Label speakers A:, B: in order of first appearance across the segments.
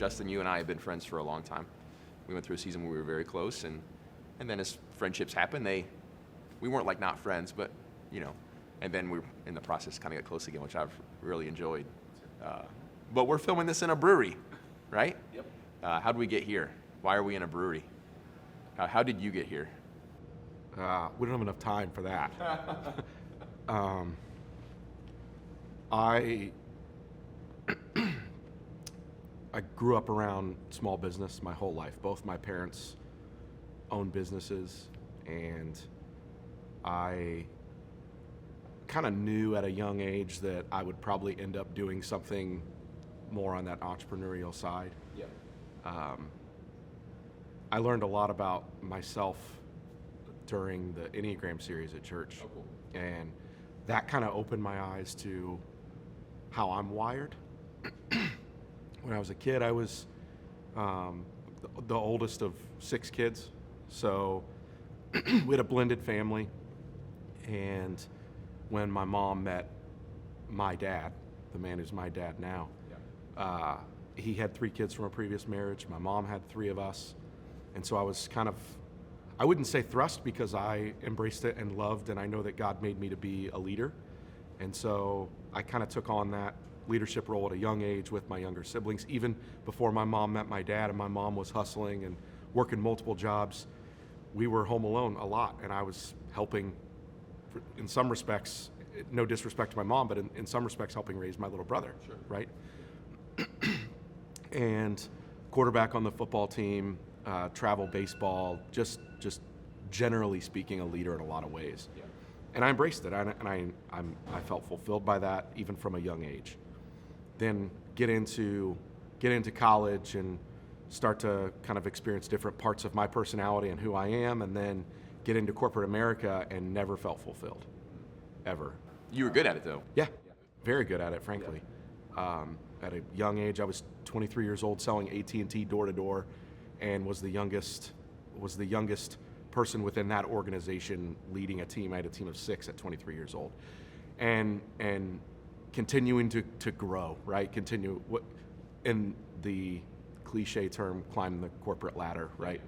A: Justin, you and I have been friends for a long time. We went through a season where we were very close, and then as friendships happen, we weren't like not friends, but and then we in the process kind of got close again, which I've really enjoyed. But we're filming this in a brewery, right?
B: Yep.
A: How did we get here? Why are we in a brewery? How did you get here?
B: We don't have enough time for that. I grew up around small business my whole life. Both my parents owned businesses, and I kind of knew at a young age that I would probably end up doing something more on that entrepreneurial side.
A: Yeah.
B: I learned a lot about myself during the Enneagram series at church.
A: Oh, cool.
B: And that kind of opened my eyes to how I'm wired. When I was a kid, I was the oldest of 6 kids. So we had a blended family. And when my mom met my dad, the man who's my dad now, he had 3 kids from a previous marriage. My mom had 3 of us. And so I was kind of, I wouldn't say thrust, because I embraced it and loved, and I know that God made me to be a leader. And so I kind of took on that leadership role at a young age with my younger siblings, even before my mom met my dad, and my mom was hustling and working multiple jobs. We were home alone a lot, and I was helping, in some respects, no disrespect to my mom, but in some respects helping raise my little brother,
A: Sure.
B: Right? And quarterback on the football team, travel baseball, just generally speaking, a leader in a lot of ways.
A: Yeah.
B: And I embraced it, and I felt fulfilled by that even from a young age. Then get into college and start to kind of experience different parts of my personality and who I am, and then get into corporate America and never felt fulfilled, ever.
A: You were good at it, though.
B: Yeah, very good at it, frankly. At a young age, I was 23 years old selling AT&T door to door, and was the youngest person within that organization leading a team. I had a team of 6 at 23 years old, and continuing to grow, right? Continue what in the cliche term, climb the corporate ladder, right?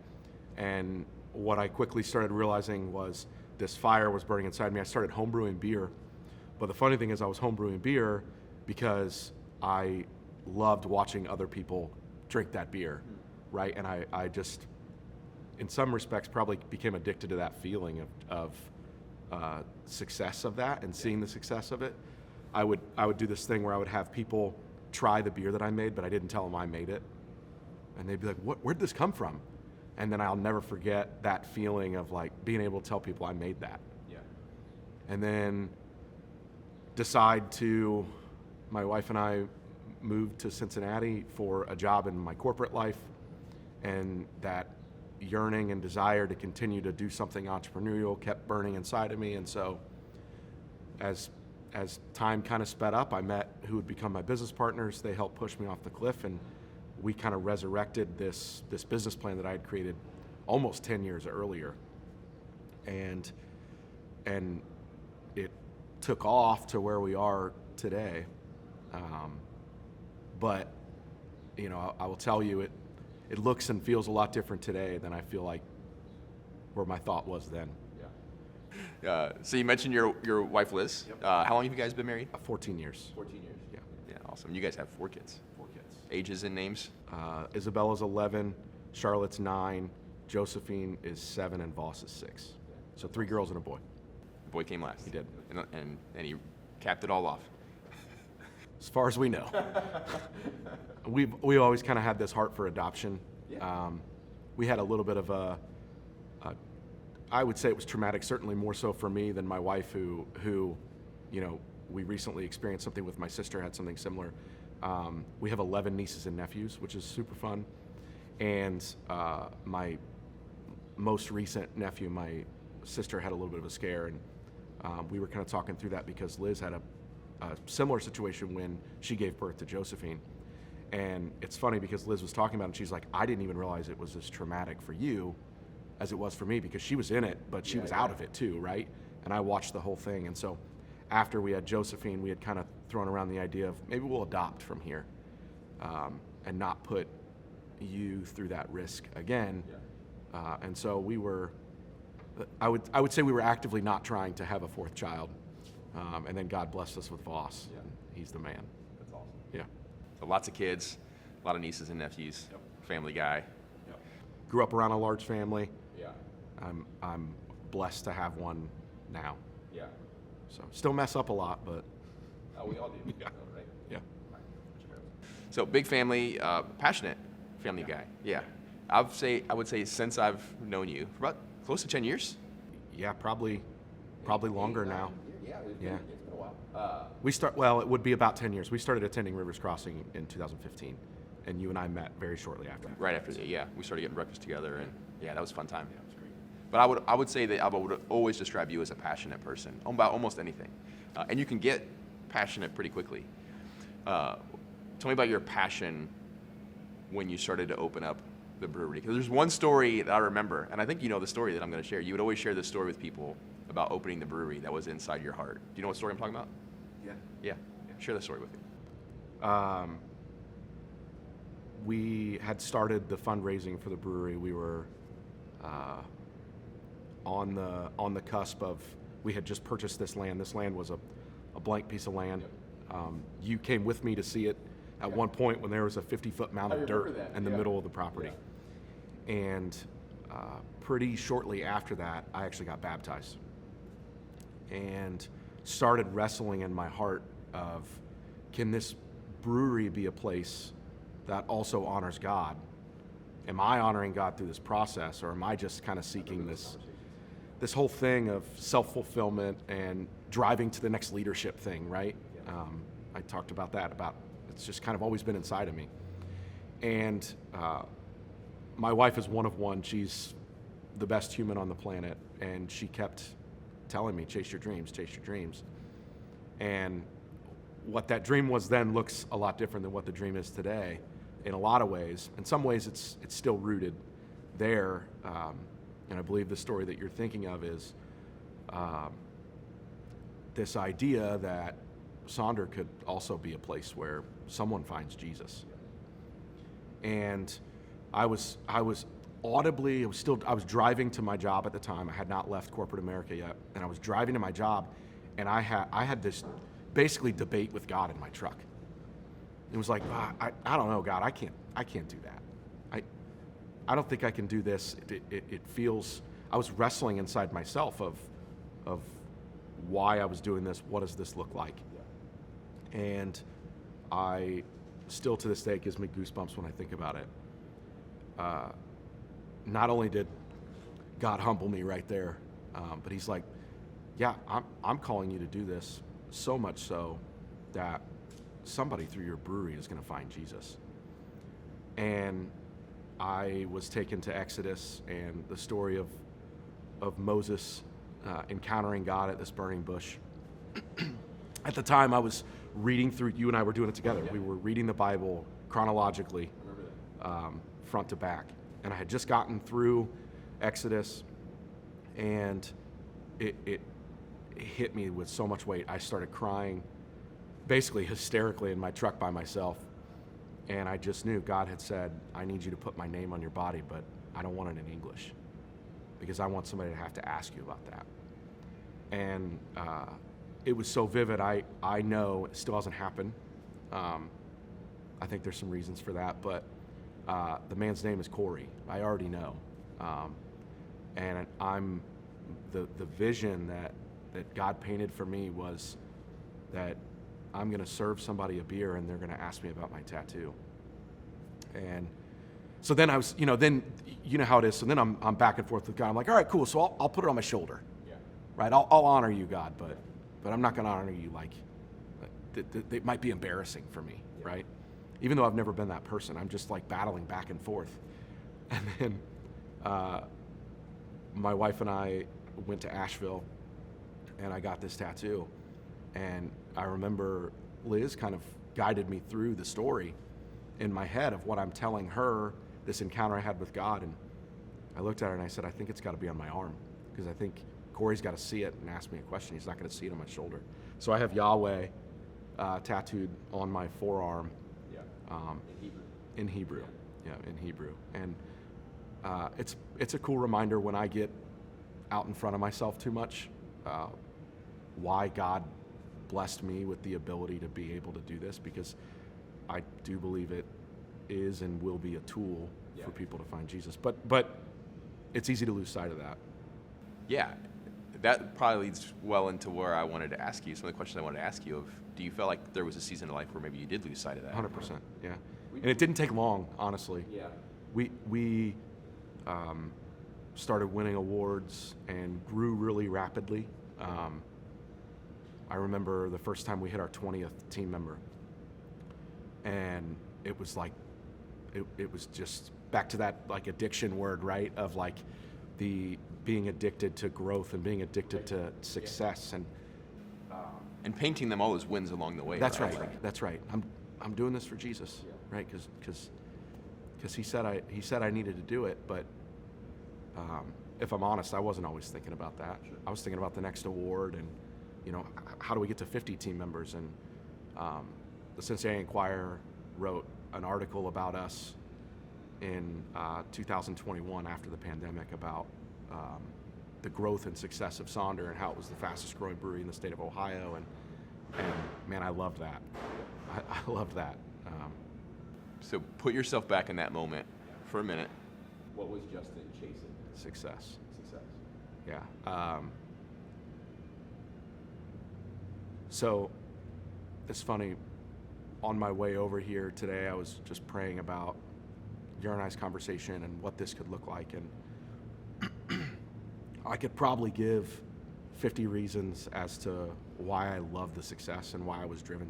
B: And what I quickly started realizing was this fire was burning inside me. I started homebrewing beer, but the funny thing is I was homebrewing beer because I loved watching other people drink that beer, right? And I just, in some respects, probably became addicted to that feeling of success of that, and seeing the success of it. I would do this thing where I would have people try the beer that I made, but I didn't tell them I made it. And they'd be like, where'd this come from? And then I'll never forget that feeling of like being able to tell people I made that.
A: Yeah.
B: And then my wife and I moved to Cincinnati for a job in my corporate life, and that yearning and desire to continue to do something entrepreneurial kept burning inside of me. And so as time kind of sped up, I met who would become my business partners. They helped push me off the cliff, and we kind of resurrected this business plan that I had created almost 10 years earlier. And it took off to where we are today. But I will tell you, it looks and feels a lot different today than I feel like where my thought was then.
A: Yeah. So you mentioned your wife, Liz.
B: Yep.
A: How long have you guys been married?
B: 14 years.
A: 14 years.
B: Yeah.
A: Yeah, awesome. You guys have 4 kids.
B: 4 kids.
A: Ages and names?
B: Isabella's 11, Charlotte's 9, Josephine is 7, and Voss is 6. So 3 girls and a boy.
A: The boy came last.
B: He did.
A: And he capped it all off.
B: As far as we know. We always kind of had this heart for adoption.
A: Yeah.
B: We had a little bit of I would say it was traumatic, certainly more so for me than my wife, who we recently experienced something with my sister, had something similar. We have 11 nieces and nephews, which is super fun. And my most recent nephew, my sister had a little bit of a scare, and we were kind of talking through that because Liz had a similar situation when she gave birth to Josephine. And it's funny because Liz was talking about it, and she's like, I didn't even realize it was as traumatic for you as it was for me, because she was in it, but she was out of it too, right? And I watched the whole thing. And so after we had Josephine, we had kind of thrown around the idea of maybe we'll adopt from here, and not put you through that risk again. And so we were, I would say we were actively not trying to have a fourth child. And then God blessed us with Voss. And he's the man.
A: That's awesome.
B: Yeah.
A: So lots of kids, a lot of nieces and nephews. Family guy.
B: Grew up around a large family.
A: Yeah.
B: I'm blessed to have one now.
A: Yeah.
B: So still mess up a lot, but
A: Oh, we all do.
B: Yeah.
A: Right?
B: yeah.
A: So big family, passionate family guy. Yeah. I would say since I've known you for about close to 10 years.
B: Yeah, probably longer now.
A: Yeah. It's
B: Yeah.
A: been a while.
B: Well, it would be about 10 years. We started attending Rivers Crossing in 2015, and you and I met very shortly after that.
A: Right after that, yeah. We started getting breakfast together, and yeah, that was a fun time. Yeah, it was great. But I would say that I would always describe you as a passionate person about almost anything. And you can get passionate pretty quickly. Tell me about your passion when you started to open up the brewery. Because there's one story that I remember, and I think you know the story that I'm going to share. You would always share this story with people about opening the brewery that was inside your heart. Do you know what story I'm talking about?
B: Yeah.
A: Yeah. Share the story with me.
B: We had started the fundraising for the brewery. We were on the cusp of, we had just purchased this land. This land was a blank piece of land. You came with me to see it at one point when there was a 50-foot mound of dirt in the middle of the property. And pretty shortly after that, I actually got baptized and started wrestling in my heart of, can this brewery be a place that also honors God? Am I honoring God through this process, or am I just kind of seeking this whole thing of self-fulfillment and driving to the next leadership thing, right? I talked about that, it's just kind of always been inside of me. And my wife is one of one. She's the best human on the planet, and she kept telling me, chase your dreams, chase your dreams. And what that dream was then looks a lot different than what the dream is today in a lot of ways. In some ways, it's still rooted there. And I believe the story that you're thinking of is this idea that Sonder could also be a place where someone finds Jesus. And I was driving to my job at the time. I had not left corporate America yet, and I was driving to my job, and I had this basically debate with God in my truck. It was like, I don't know, God, I can't do that. I don't think I can do this. It feels, I was wrestling inside myself of why I was doing this. What does this look like? And I still to this day, it gives me goosebumps when I think about it. Not only did God humble me right there, but he's like, yeah, I'm calling you to do this, so much so that somebody through your brewery is going to find Jesus. And I was taken to Exodus and the story of Moses encountering God at this burning bush. At the time, I was reading through, you and I were doing it together. We were reading the Bible chronologically, front to back. And I had just gotten through Exodus, and it hit me with so much weight. I started crying, basically hysterically in my truck by myself. And I just knew God had said, I need you to put my name on your body, but I don't want it in English, because I want somebody to have to ask you about that. And it was so vivid. I know it still hasn't happened. I think there's some reasons for that, but the man's name is Corey. I already know. And I'm the vision that God painted for me was that I'm going to serve somebody a beer and they're going to ask me about my tattoo. And so then I was, then you know how it is. So then I'm back and forth with God. I'm like, all right, cool. So I'll put it on my shoulder, right? I'll honor you, God, but I'm not going to honor you like it might be embarrassing for me, right? Even though I've never been that person, I'm just like battling back and forth. And then my wife and I went to Asheville, and I got this tattoo. And I remember Liz kind of guided me through the story in my head of what I'm telling her, this encounter I had with God. And I looked at her and I said, I think it's got to be on my arm, because I think Corey's got to see it and ask me a question. He's not going to see it on my shoulder. So I have Yahweh tattooed on my forearm in Hebrew. Yeah, in Hebrew. And it's a cool reminder when I get out in front of myself too much, why God blessed me with the ability to be able to do this, because I do believe it is and will be a tool for people to find Jesus. But it's easy to lose sight of that.
A: Yeah, that probably leads well into where I wanted to ask you. Some of the questions I wanted to ask you of, do you feel like there was a season of life where maybe you did lose sight of that?
B: 100%, yeah. And it didn't take long, honestly.
A: Yeah.
B: We started winning awards and grew really rapidly. I remember the first time we hit our 20th team member, and it was like, it was just back to that like addiction word, right? Of like the being addicted to growth and being addicted to success,
A: And painting them all as wins along the way.
B: that's right. That's right. I'm doing this for Jesus, right? Because he said I needed to do it, but if I'm honest, I wasn't always thinking about that. Sure. I was thinking about the next award and, how do we get to 50 team members? And the Cincinnati Enquirer wrote an article about us in 2021 after the pandemic about the growth and success of Sonder and how it was the fastest growing brewery in the state of Ohio. And man, I loved that. I loved that.
A: So put yourself back in that moment for a minute. What was Justin chasing?
B: Success.
A: Success.
B: Yeah. So it's funny, on my way over here today, I was just praying about your and I's conversation and what this could look like. And I could probably give 50 reasons as to why I love the success and why I was driven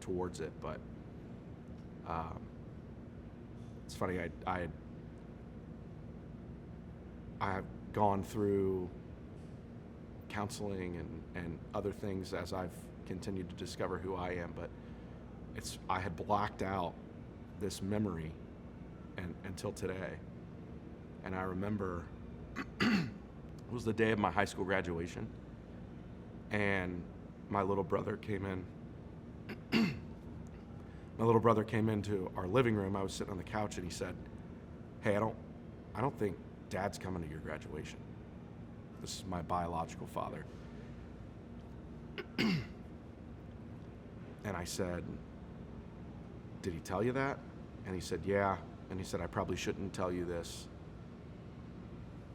B: towards it. But it's funny, I have gone through counseling and other things as I've continued to discover who I am, but I had blocked out this memory until today. And I remember it was the day of my high school graduation, and my little brother came in. My little brother came into our living room. I was sitting on the couch, and he said, "Hey, I don't think Dad's coming to your graduation." This is my biological father. And I said, "Did he tell you that?" And he said, "Yeah." And he said, "I probably shouldn't tell you this,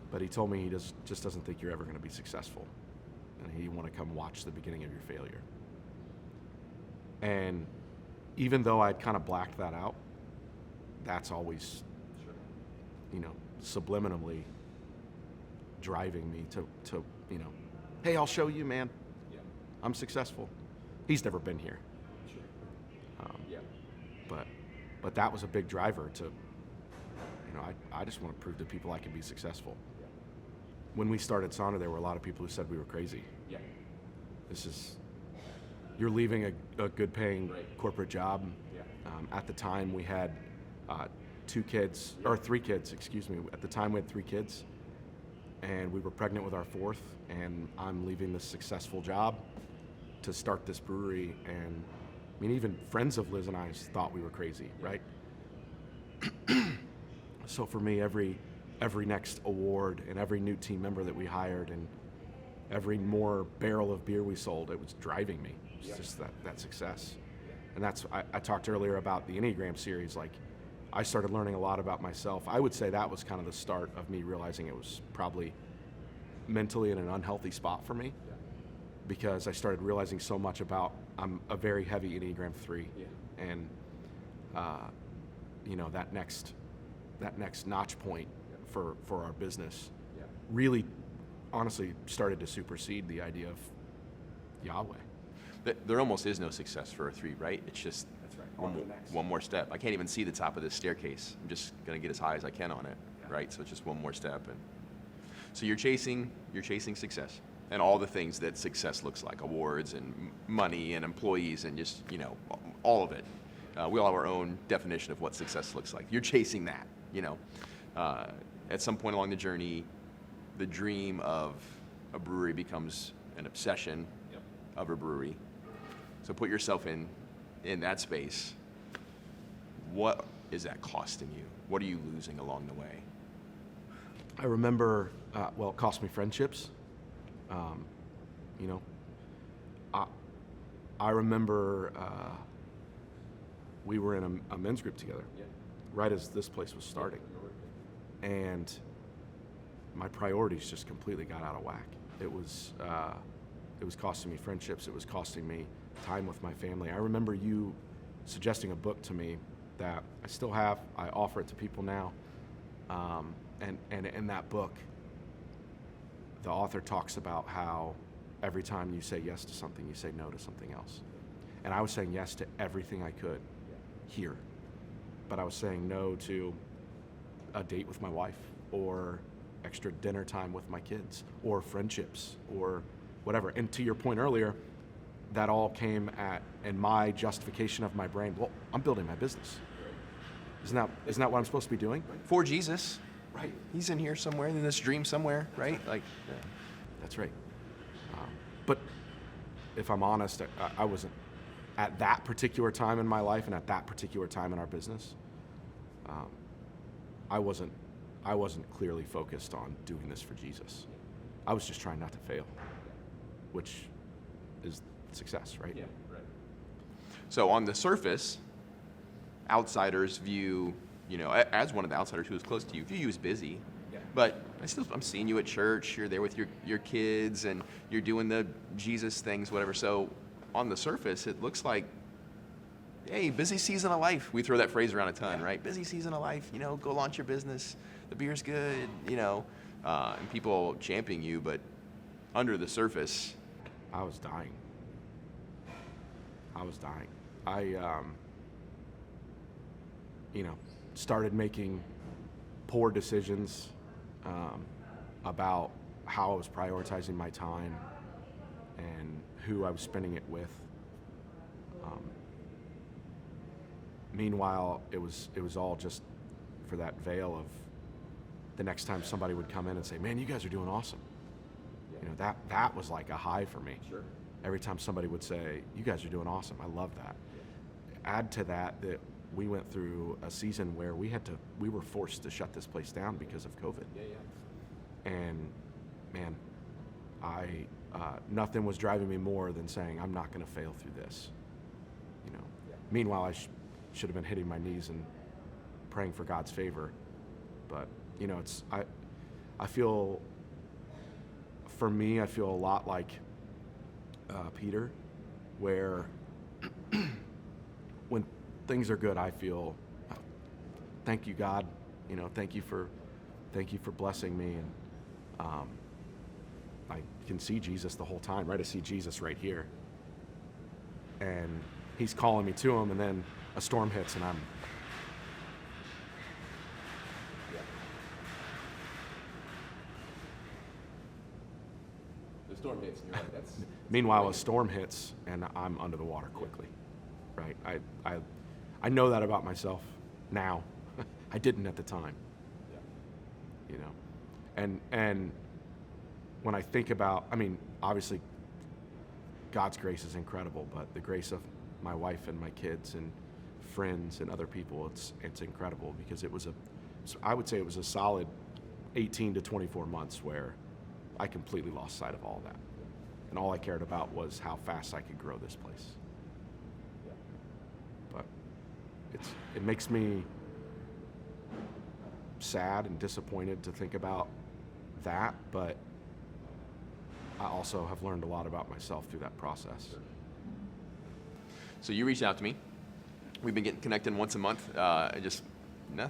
B: but he told me he just doesn't think you're ever going to be successful, and he want to come watch the beginning of your failure." And even though I'd kind of blacked that out, that's always, subliminally driving me to hey, I'll show you, man.
A: Yeah.
B: I'm successful. He's never been here.
A: Sure.
B: But that was a big driver to, I just want to prove to people I can be successful.
A: Yeah.
B: When we started Sonder, there were a lot of people who said we were crazy.
A: Yeah.
B: You're leaving a good paying
A: Right.
B: corporate job.
A: Yeah.
B: At the time we had 3 kids. At the time we had 3 kids, and we were pregnant with our 4th, and I'm leaving this successful job to start this brewery. And I mean, even friends of Liz and I thought we were crazy, right? So for me, every next award and every new team member that we hired and every more barrel of beer we sold, it was driving me. It's just that success. And that's, I talked earlier about the Enneagram series. Like, I started learning a lot about myself. I would say that was kind of the start of me realizing it was probably mentally in an unhealthy spot for me, because I started realizing so much about, I'm a very heavy Enneagram 3.
A: Yeah.
B: And, that next notch point for our business really honestly started to supersede the idea of Yahweh.
A: There almost is no success for a 3, right? It's just one more step. I can't even see the top of this staircase. I'm just going to get as high as I can on it, right? So it's just one more step. And so you're chasing success and all the things that success looks like, awards and money and employees and just, all of it. We all have our own definition of what success looks like. You're chasing that, At some point along the journey, the dream of a brewery becomes an obsession of a brewery. So put yourself in that space. What is that costing you? What are you losing along the way?
B: I remember, it cost me friendships. You know, I remember we were in a men's group together, right as this place was starting, and my priorities just completely got out of whack. It was costing me friendships. It was costing me time with my family. I remember you suggesting a book to me that I still have. I offer it to people now. And in that book, the author talks about how every time you say yes to something, you say no to something else. And I was saying yes to everything I could here. But I was saying no to a date with my wife, or extra dinner time with my kids, or friendships, or whatever. And to your point earlier, that all came in my justification of my brain. Well, I'm building my business. Isn't that what I'm supposed to be doing?
A: For Jesus.
B: Right.
A: He's in here somewhere, in this dream somewhere, right? Like, yeah.
B: That's right. But if I'm honest, I wasn't at that particular time in my life and at that particular time in our business. I wasn't clearly focused on doing this for Jesus. I was just trying not to fail, which is success, right?
A: Yeah, right. So on the surface, outsiders view, as one of the outsiders who is close to you, view you as busy. Yeah. But I'm seeing you at church. You're there with your kids, and you're doing the Jesus things, whatever. So on the surface, it looks like, hey, busy season of life. We throw that phrase around a ton, right? Busy season of life. Go launch your business. The beer's good. And people championing you, but under the surface,
B: I was dying. Started making poor decisions about how I was prioritizing my time and who I was spending it with. Meanwhile, it was all just for that veil of the next time somebody would come in and say, "Man, you guys are doing awesome." Yeah. That was like a high for me. Sure. Every time somebody would say, "You guys are doing awesome," I love that. Yeah. Add to that we went through a season where we were forced to shut this place down because of COVID. Yeah. And man, nothing was driving me more than saying, I'm not going to fail through this. Yeah. Meanwhile, I should have been hitting my knees and praying for God's favor. But I feel a lot like Peter, where when things are good, I feel, thank you, God. Thank you for blessing me, and I can see Jesus the whole time. Right, I see Jesus right here, and He's calling me to Him, and then a storm hits, and I'm.
A: The storm hits, and you're like, that's.
B: Meanwhile, a storm hits, and I'm under the water quickly. Right, I know that about myself now. I didn't at the time. Yeah. And when I think about, obviously God's grace is incredible, but the grace of my wife and my kids and friends and other people, it's incredible, because I would say it was a solid 18 to 24 months where I completely lost sight of all that. And all I cared about was how fast I could grow this place. But it makes me sad and disappointed to think about that, but I also have learned a lot about myself through that process.
A: So you reached out to me. We've been getting connected once a month. No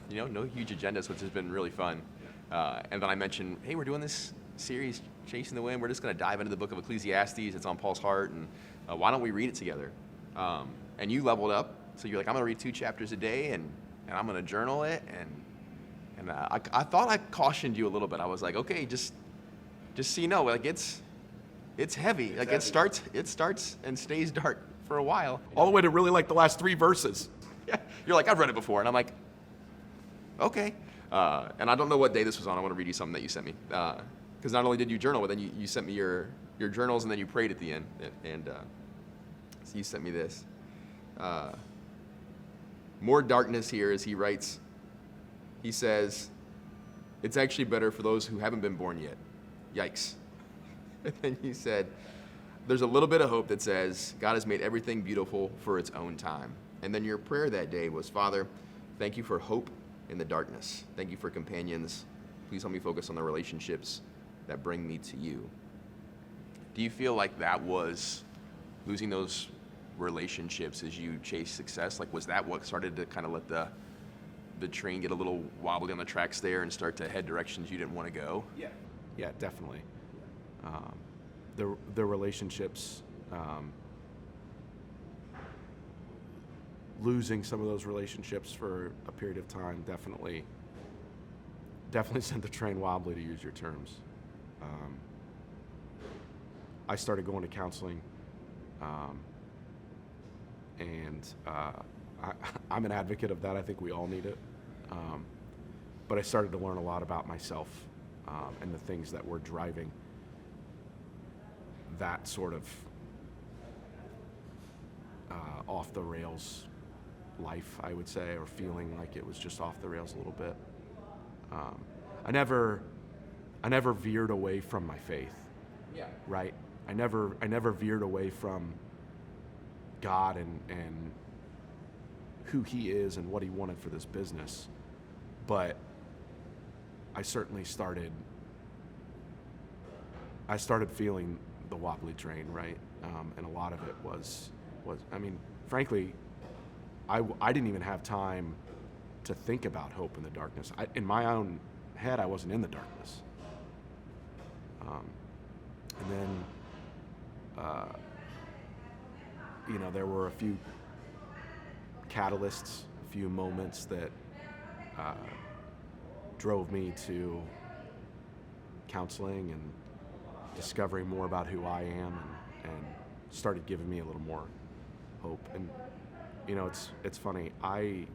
A: huge agendas, which has been really fun. And then I mentioned, hey, we're doing this series, Chasing the Wind. We're just going to dive into the book of Ecclesiastes. It's on Paul's heart, and why don't we read it together? And you leveled up. So you're like, I'm going to read 2 chapters a day, and I'm going to journal it. And I thought I cautioned you a little bit. I was like, okay, just so you know, like it's heavy. Like it starts and stays dark for a while.
B: All the way to really like the last 3 verses.
A: Yeah, you're like, I've read it before, and I'm like, okay. And I don't know what day this was on. I want to read you something that you sent me. Because not only did you journal, but then you sent me your journals, and then you prayed at the end. And so you sent me this. More darkness here as he writes. He says, it's actually better for those who haven't been born yet. Yikes. And then he said, there's a little bit of hope that says, God has made everything beautiful for its own time. And then your prayer that day was, Father, thank you for hope in the darkness. Thank you for companions. Please help me focus on the relationships that bring me to you. Do you feel like that was losing those relationships as you chase success? Like, was that what started to kind of let the train get a little wobbly on the tracks there and start to head directions you didn't want to go?
B: Yeah, definitely. The relationships, losing some of those relationships for a period of time definitely sent the train wobbly, to use your terms. I started going to counseling, and I'm an advocate of that. I think we all need it. But I started to learn a lot about myself and the things that were driving that sort of off the rails life, I would say, or feeling like it was just off the rails a little bit. I never veered away from my faith.
A: Yeah.
B: Right? I never veered away from God and who he is and what he wanted for this business. But I certainly started feeling the wobbly train, right? And a lot of it was, I mean, frankly, I didn't even have time to think about hope in the darkness. In my own head, I wasn't in the darkness. And then, there were a few catalysts, a few moments that drove me to counseling and discovering more about who I am, and started giving me a little more hope. And it's funny, I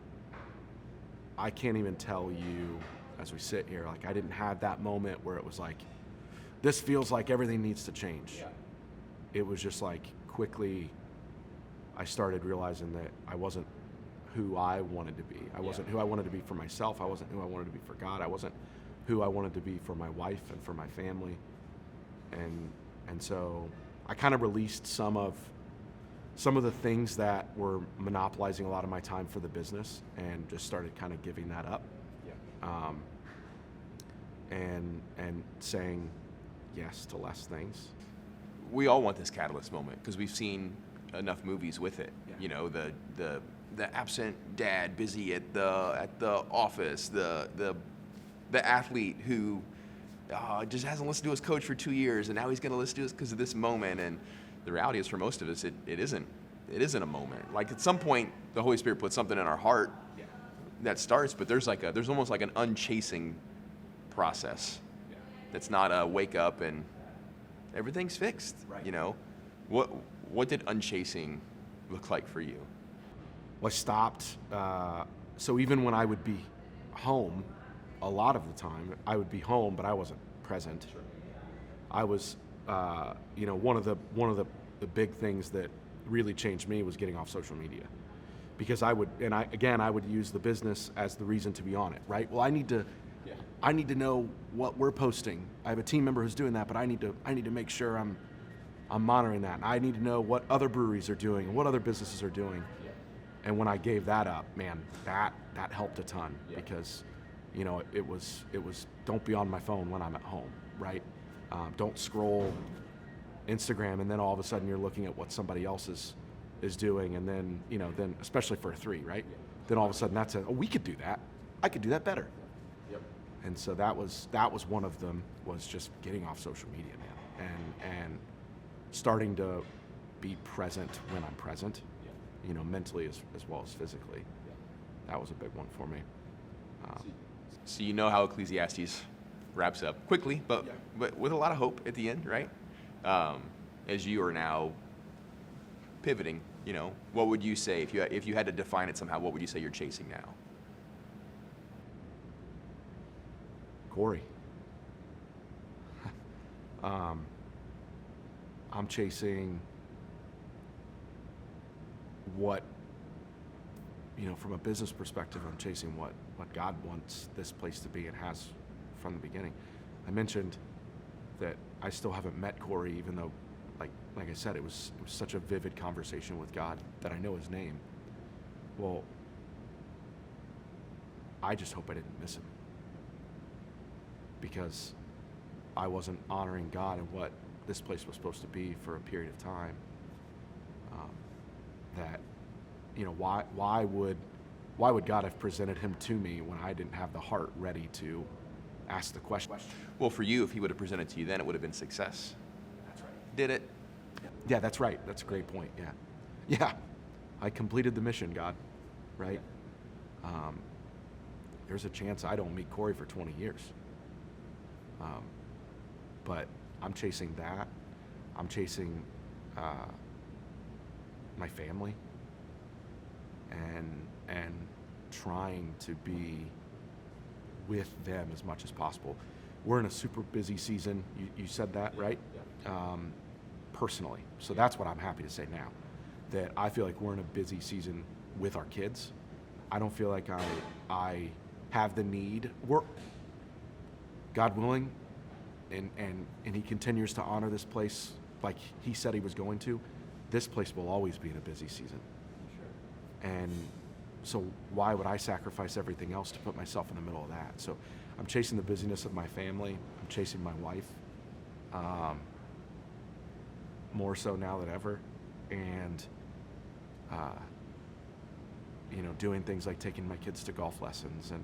B: can't even tell you as we sit here, like, I didn't have that moment where it was like, this feels like everything needs to change.
A: Yeah.
B: It was just like, quickly I started realizing that I wasn't who I wanted to be. I wasn't who I wanted to be for myself. I wasn't who I wanted to be for God. I wasn't who I wanted to be for my wife and for my family. And so I kind of released some of the things that were monopolizing a lot of my time for the business, and just started kind of giving that up. Yeah. And saying yes to less things.
A: We all want this catalyst moment because we've seen enough movies with it.
B: Yeah.
A: The absent dad busy at the office, the athlete who just hasn't listened to his coach for 2 years, and now he's going to listen to us because of this moment. And the reality is, for most of us, it isn't a moment. Like, at some point, the Holy Spirit puts something in our heart that starts, but there's almost like an unchasing process. Yeah. That's not a wake up and everything's fixed. Right. What did unchasing look like for you?
B: Well, I stopped. So even when I would be home, a lot of the time I would be home, but I wasn't present. Sure. I was, one of the big things that really changed me was getting off social media, because I would use the business as the reason to be on it. Right. Well, I need to know what we're posting. I have a team member who's doing that, but I need to make sure I'm monitoring that. And I need to know what other breweries are doing and what other businesses are doing. Yeah. And when I gave that up, man, that helped a ton. Yeah. Because, it was don't be on my phone when I'm at home, right? Don't scroll Instagram and then all of a sudden you're looking at what somebody else is doing, and then then especially for a 3, right? Yeah. Then all of a sudden that's we could do that. I could do that better. Yep. And so that was one of them, was just getting off social media, man, and starting to be present when I'm present, mentally as well as physically. Yeah. That was a big one for me.
A: So you know how Ecclesiastes wraps up quickly, but with a lot of hope at the end, right? As you are now pivoting, what would you say if you had to define it somehow? What would you say you're chasing now?
B: Corey. I'm chasing what from a business perspective, I'm chasing what God wants this place to be and has from the beginning. I mentioned that I still haven't met Corey, even though, like I said, it was such a vivid conversation with God that I know his name. Well, I just hope I didn't miss him, because I wasn't honoring God and what this place was supposed to be for a period of time. That, why would God have presented him to me when I didn't have the heart ready to ask the question?
A: Well, for you, if he would have presented to you then, it would have been success.
B: That's right.
A: Did it?
B: Yeah, that's right. That's a great point. Yeah. I completed the mission, God. Right? There's a chance I don't meet Corey for 20 years. But I'm chasing that. I'm chasing my family and trying to be with them as much as possible. We're in a super busy season. You said that, right? Yeah. Personally. So that's what I'm happy to say now, that I feel like we're in a busy season with our kids. I don't feel like I have the need. We're, God willing, and he continues to honor this place like he said he was going to, this place will always be in a busy season. Sure. And so why would I sacrifice everything else to put myself in the middle of that? So I'm chasing the busyness of my family. I'm chasing my wife, more so now than ever. And, doing things like taking my kids to golf lessons, and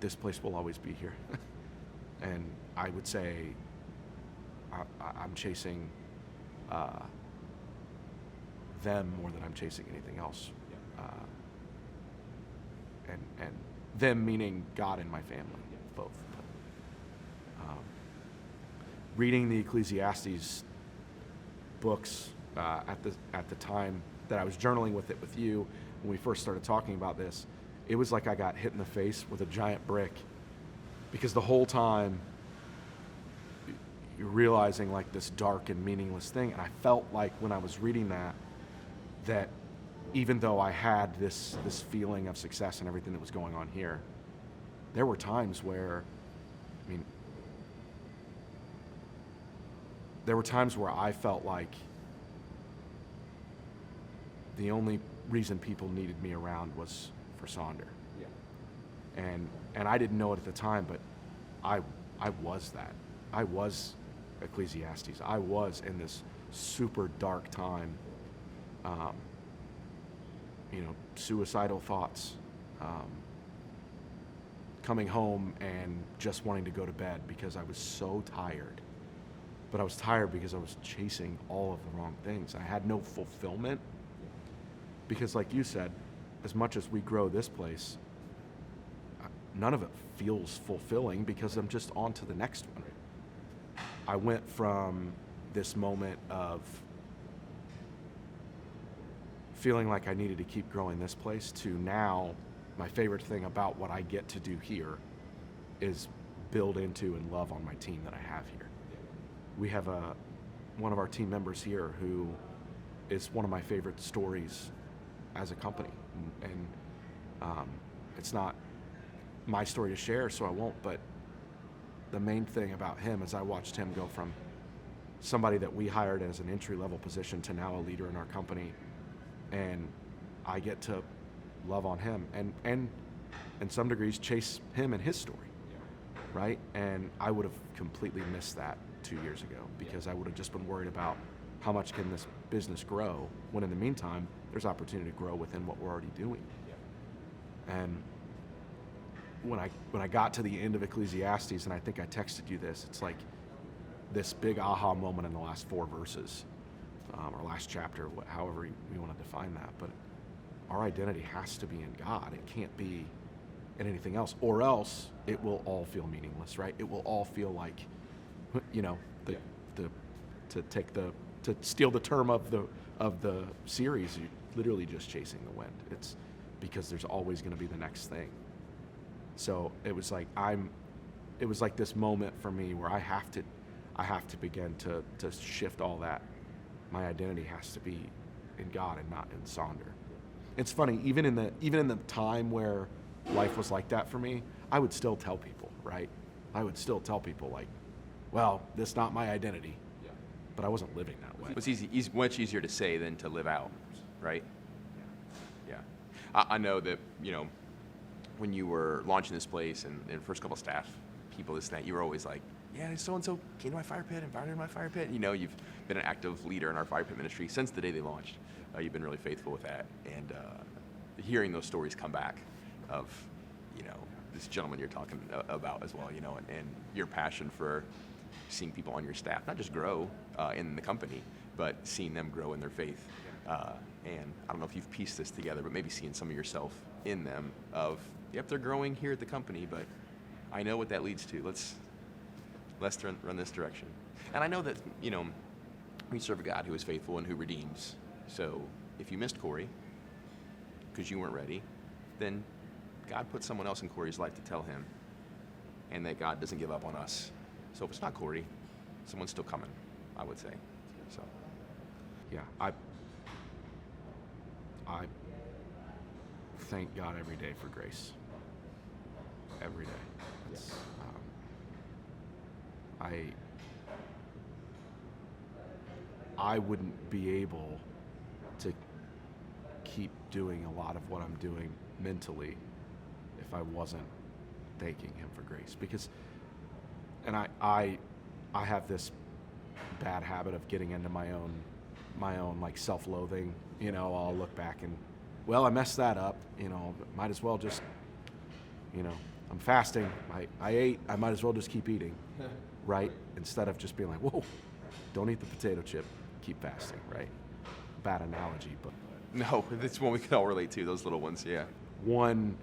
B: this place will always be here. And I would say I'm chasing them more than I'm chasing anything else. And them meaning God and my family, both. Reading the Ecclesiastes books at the time that I was journaling with you when we first started talking about this, it was like I got hit in the face with a giant brick, because the whole time you're realizing like this dark and meaningless thing. And I felt like when I was reading that even though I had this feeling of success and everything that was going on here, there were times where, I felt like the only reason people needed me around was for Sonder. Yeah. And I didn't know it at the time, but I was that. I was Ecclesiastes. I was in this super dark time, suicidal thoughts, coming home and just wanting to go to bed because I was so tired. But I was tired because I was chasing all of the wrong things. I had no fulfillment, because like you said, as much as we grow this place, none of it feels fulfilling because I'm just on to the next one. I went from this moment of feeling like I needed to keep growing this place to now my favorite thing about what I get to do here is build into and love on my team that I have here. We have one of our team members here who is one of my favorite stories as a company. And it's not my story to share, so I won't, but the main thing about him is I watched him go from somebody that we hired as an entry-level position to now a leader in our company, and I get to love on him and in some degrees chase him and his story, right? And I would have completely missed that 2 years ago because I would have just been worried about how much can this business grow, when in the meantime there's opportunity to grow within what we're already doing. And when I got to the end of Ecclesiastes, and I think I texted you this, it's like this big aha moment in the last 4 verses, or last chapter, however we want to define that. But our identity has to be in God. It can't be in anything else, or else it will all feel meaningless, right? It will all feel like, to steal the term of the series, you're literally just chasing the wind. It's because there's always going to be the next thing. So it was like this moment for me where I have to begin to shift all that. My identity has to be in God and not in Sonder. It's funny, even in the time where life was like that for me, I would still tell people, right? I would still tell people like, well, this is not my identity.
A: Yeah.
B: But I wasn't living that way.
A: It's much easier to say than to live out, right? Yeah. I know that, when you were launching this place and first couple of staff, people, this and that, you were always like, yeah, so-and-so came to my fire pit, invited to my fire pit. You've been an active leader in our fire pit ministry since the day they launched. You've been really faithful with that. And hearing those stories come back of, this gentleman you're talking about as well, and your passion for seeing people on your staff, not just grow in the company, but seeing them grow in their faith. And I don't know if you've pieced this together, but maybe seeing some of yourself in them of, yep, they're growing here at the company, but I know what that leads to. Let's run this direction. And I know that, we serve a God who is faithful and who redeems. So if you missed Corey because you weren't ready, then God put someone else in Corey's life to tell him, and that God doesn't give up on us. So if it's not Corey, someone's still coming, I would say. So,
B: yeah, I thank God every day for grace. Every day. It's, I wouldn't be able to keep doing a lot of what I'm doing mentally if I wasn't thanking him for grace. Because, and I have this bad habit of getting into my own like self-loathing. I'll look back and, well, I messed that up. Might as well just, I'm fasting. I ate. I might as well just keep eating, right? Instead of just being like, whoa, don't eat the potato chip. Keep fasting, right? Bad analogy, but
A: no, it's one we can all relate to. Those little ones, yeah.
B: One,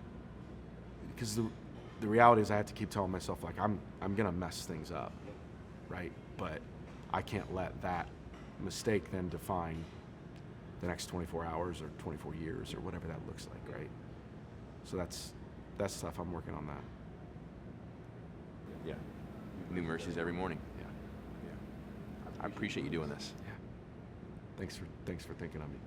B: because the reality is I have to keep telling myself like I'm gonna mess things up, right? But I can't let that mistake then define the next 24 hours or 24 years or whatever that looks like, right? So that's stuff I'm working on that.
A: Yeah. New mercies every morning.
B: Yeah.
A: I appreciate you doing this.
B: Yeah. Thanks for thinking of me.